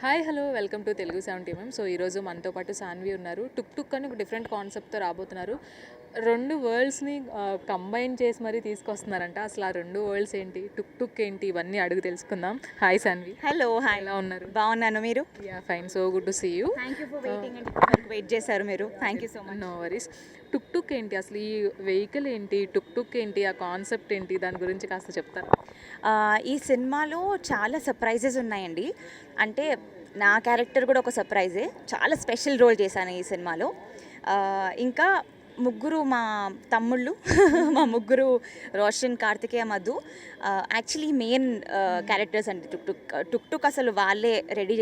Hi hello welcome to Telugu 70 so ఈరోజు మనతో పాటు సాన్వి ఉన్నారు. టుక్ టుక్ అని ఒక డిఫరెంట్ కాన్సెప్ట్తో రాబోతున్నారు. రెండు వరల్డ్స్ని కంబైన్ చేసి మరీ తీసుకొస్తున్నారంట. అసలు ఆ రెండు వరల్డ్స్ ఏంటి, టుక్ టుక్ ఏంటి, ఇవన్నీ అడుగు తెలుసుకుందాం. హాయ్ సాన్వి. హలో హాయ్, ఎలా ఉన్నారు? బాగున్నాను. మీరు? Yeah fine, so good to see you. Thank you for waiting and ఇప్పటివరకు వెయిట్ చేశారు మీరు. Thank you so much. No worries. Tuk tuk ఏంటి, అసలు ఈ వెహికల్ ఏంటి, టుక్ టుక్ ఏంటి, ఆ కాన్సెప్ట్ ఏంటి, దాని గురించి కాస్త చెప్తారా? ఈ సినిమాలో చాలా సర్ప్రైజెస్ ఉన్నాయండి. అంటే నా క్యారెక్టర్ కూడా ఒక సర్ప్రైజే. చాలా స్పెషల్ రోల్ చేశాను ఈ సినిమాలో. ఇంకా ముగ్గురు మా తమ్ముళ్ళు మా ముగ్గురు Roshan, Karthikeya, Madhu actually main characters అండి. టుక్ టుక్ అసలు వాళ్ళే రెడీ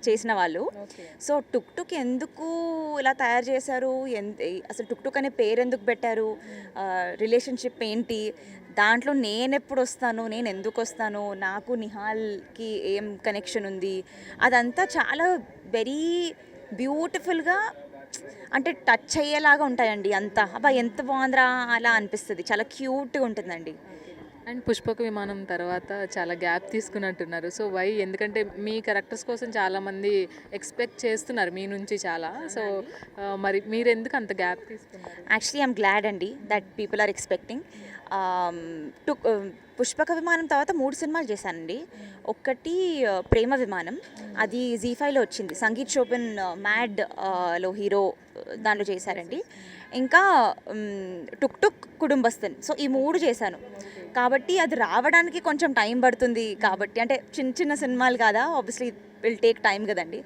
చేసిన వాళ్ళు. సో టుక్ టుక్ ఎందుకు ఇలా తయారు చేశారు, అసలు టుక్ టుక్ అనే పేరు ఎందుకు పెట్టారు, రిలేషన్షిప్ ఏంటి, దాంట్లో నేను ఎప్పుడు వస్తాను, నేను ఎందుకు వస్తాను, నాకు నిహాల్కి ఏం కనెక్షన్ ఉంది, అదంతా చాలా వెరీ బ్యూటిఫుల్గా అంటే టచ్ అయ్యేలాగా ఉంటాయండి. అంతా అబ్బా ఎంత బాగుందిరా అలా అనిపిస్తుంది. చాలా క్యూట్గా ఉంటుందండి. అండ్ పుష్పక విమానం తర్వాత చాలా గ్యాప్ తీసుకున్నట్టున్నారు. So why? ఎందుకంటే మీ క్యారెక్టర్స్ కోసం చాలామంది ఎక్స్పెక్ట్ చేస్తున్నారు మీ నుంచి చాలా. సో మరి మీరు ఎందుకు అంత గ్యాప్ తీసుకున్నారు? యాక్చువల్లీ ఐఎమ్ గ్లాడ్ అండి దట్ పీపుల్ ఆర్ ఎక్స్పెక్టింగ్. పుష్పక విమానం తర్వాత 3 సినిమాలు చేశానండి. ఒకటి ప్రేమ విమానం, అది జీ5లో వచ్చింది. సంగీత్ శోభన్ మ్యాడ్ లో హీరో దాంట్లో చేశారండి. ఇంకా టుక్ టుక్, కుటుంబస్థన్. సో ఈ 3 చేశాను కాబట్టి అది రావడానికి కొంచెం టైం పడుతుంది. కాబట్టి అంటే చిన్న చిన్న సినిమాలు కదా, ఆబ్వియస్లీ విల్ టేక్ టైం కదండి.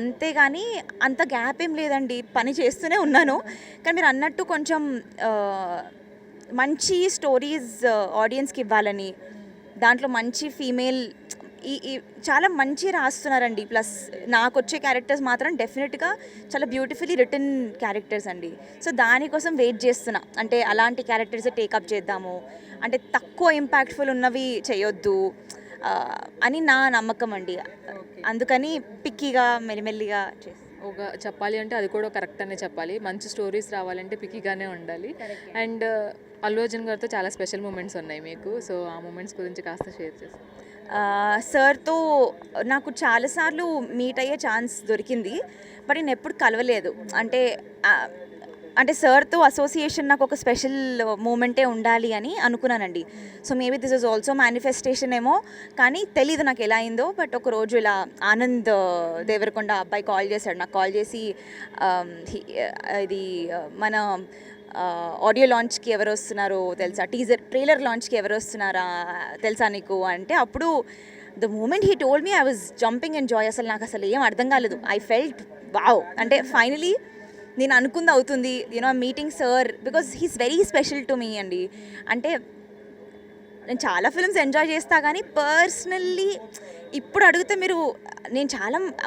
అంతేగాని అంత గ్యాప్ ఏం లేదండి, పని చేస్తూనే ఉన్నాను. కానీ మీరు అన్నట్టు కొంచెం మంచి స్టోరీస్ ఆడియన్స్కి ఇవ్వాలని, దాంట్లో మంచి ఫీమేల్ ఈ చాలా మంచి రాస్తున్నారండి. ప్లస్ నాకు వచ్చే క్యారెక్టర్స్ మాత్రం డెఫినెట్గా చాలా బ్యూటిఫుల్లీ రిటర్న్ క్యారెక్టర్స్ అండి. సో దానికోసం వెయిట్ చేస్తున్నా. అంటే అలాంటి క్యారెక్టర్స్ టేకప్ చేద్దాము, అంటే తక్కువ ఇంపాక్ట్ఫుల్ ఉన్నవి చేయొద్దు అని నా నమ్మకం అండి. అందుకని పిక్కీగా మెల్లిమెల్లిగా చేస్తాను. ఒక చెప్పాలి అంటే అది కూడా కరెక్ట్ అనే చెప్పాలి. మంచి స్టోరీస్ రావాలంటే పికిగానే ఉండాలి. అండ్ అల్లు అర్జున్ గారితో చాలా స్పెషల్ మూమెంట్స్ ఉన్నాయి మీకు. సో ఆ మూమెంట్స్ గురించి కాస్త షేర్ చేస్తాను. సార్తో నాకు చాలాసార్లు మీట్ అయ్యే ఛాన్స్ దొరికింది, బట్ నేను ఎప్పుడు కలవలేదు. అంటే సార్తో అసోసియేషన్ నాకు ఒక స్పెషల్ మూమెంటే ఉండాలి అని అనుకున్నానండి. So maybe this is also manifestation ఏమో, కానీ తెలీదు నాకు ఎలా అయిందో. బట్ ఒక రోజు ఇలా ఆనంద్ దేవరకొండ అబ్బాయి కాల్ చేశాడు. నాకు కాల్ చేసి ఇది మన ఆడియో లాంచ్కి ఎవరు వస్తున్నారో తెలుసా, ట్రైలర్ లాంచ్కి ఎవరు వస్తున్నారా తెలుసా నీకు అంటే, అప్పుడు the moment he told me I was jumping and joy. అసలు నాకు అసలు ఏం అర్థం కాలేదు. ఐ ఫెల్ట్ వావ్, అంటే ఫైనలీ నేను అనుకుంది అవుతుంది. You know meeting sir because he's very special to me అండి. అంటే నేను చాలా ఫిల్మ్స్ ఎంజాయ్ చేస్తా, కానీ పర్సనల్లీ ఇప్పుడు అడిగితే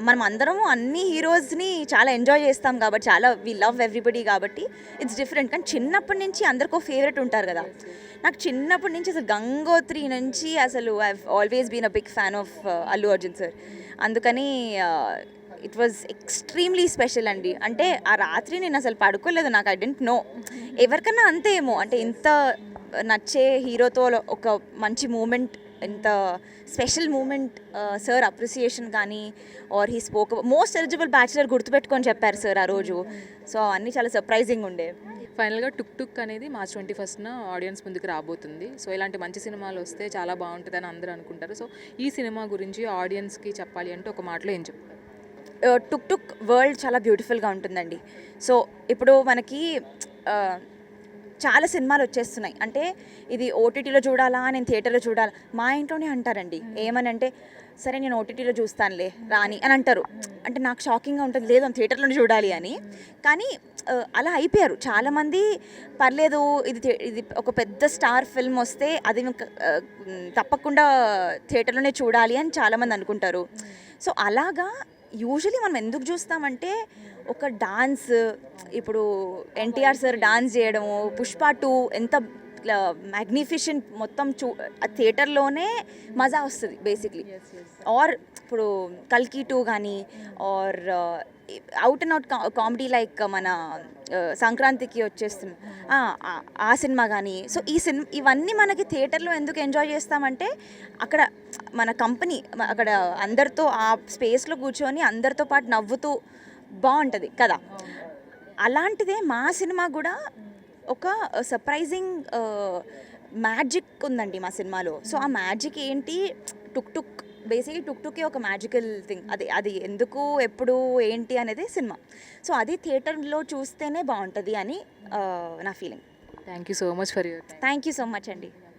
మనం అందరము అన్ని హీరోస్ని చాలా ఎంజాయ్ చేస్తాం కాబట్టి, చాలా వి లవ్ ఎవ్రీబడి కాబట్టి ఇట్స్ డిఫరెంట్. కానీ చిన్నప్పటి నుంచి అందరికీ ఫేవరెట్ ఉంటారు కదా. నాకు చిన్నప్పటి నుంచి అసలు గంగోత్రి నుంచి అసలు I always been a big fan of Allu Arjun sir. అందుకని ఇట్ వాజ్ ఎక్స్ట్రీమ్లీ స్పెషల్ అండి. అంటే ఆ రాత్రి నేను అసలు పడుకోలేదు. నాకు ఐ డెంట్ నో, ఎవరికన్నా అంతే ఏమో, అంటే ఇంత నచ్చే హీరోతో ఒక మంచి మూమెంట్, ఇంత స్పెషల్ మూమెంట్, సార్ అప్రిసియేషన్ కానీ, or he spoke most eligible bachelor గుర్తుపెట్టుకొని చెప్పారు సార్ ఆ రోజు. సో అన్నీ చాలా సర్ప్రైజింగ్ ఉండే. ఫైనల్గా టుక్ టుక్ అనేది మార్చ్ 21న ఆడియన్స్ ముందుకు రాబోతుంది. సో ఇలాంటి మంచి సినిమాలు వస్తే చాలా బాగుంటుందని అందరూ అనుకుంటారు. సో ఈ సినిమా గురించి ఆడియన్స్కి చెప్పాలి అంటే ఒక మాటలో ఏం చెప్తారు? టుక్ టుక్ వరల్డ్ చాలా బ్యూటిఫుల్గా ఉంటుందండి. సో ఇప్పుడు మనకి చాలా సినిమాలు వచ్చేస్తున్నాయి. అంటే ఇది ఓటీటీలో చూడాలా, నేను థియేటర్లో చూడాలా. మా ఇంట్లోనే అంటారండి ఏమనంటే, సరే నేను ఓటీటీలో చూస్తానులే రాని అని అంటారు. అంటే నాకు షాకింగ్గా ఉంటుంది, లేదు థియేటర్లోనే చూడాలి అని. కానీ అలా అయిపోయారు చాలామంది. పర్లేదు, ఇది ఒక పెద్ద స్టార్ ఫిల్మ్ వస్తే అది తప్పకుండా థియేటర్లోనే చూడాలి అని చాలామంది అనుకుంటారు. సో అలాగా యూజువలీ మనం ఎందుకు చూస్తామంటే, ఒక డాన్స్, ఇప్పుడు ఎన్టీఆర్ సార్ డాన్స్ చేయడము, పుష్ప 2 ఎంత మ్యాగ్నిఫిషెంట్ మొత్తం థియేటర్లోనే మజా వస్తుంది బేసిక్లీ. ఆర్ ఇప్పుడు కల్కి 2 కానీ ఆర్ out and out comedy like మన సంక్రాంతికి వచ్చేస్తుంది ఆ సినిమా కానీ. సో ఇవన్నీ మనకి థియేటర్లో ఎందుకు ఎంజాయ్ చేస్తామంటే అక్కడ మన కంపెనీ అక్కడ అందరితో ఆ స్పేస్లో కూర్చొని అందరితో పాటు నవ్వుతూ బాగుంటుంది కదా. అలాంటిదే మా సినిమా కూడా ఒక సర్ప్రైజింగ్ మ్యాజిక్ ఉందండి మా సినిమాలో. సో ఆ మ్యాజిక్ ఏంటి, టుక్ బేసిక్లీ టుక్కే ఒక మ్యాజికల్ థింగ్. అది ఎందుకు ఎప్పుడు ఏంటి అనేది సినిమా. సో అది థియేటర్లో చూస్తేనే బాగుంటుంది అని నా feeling. Thank you so much for your time. Thank you so much అండి.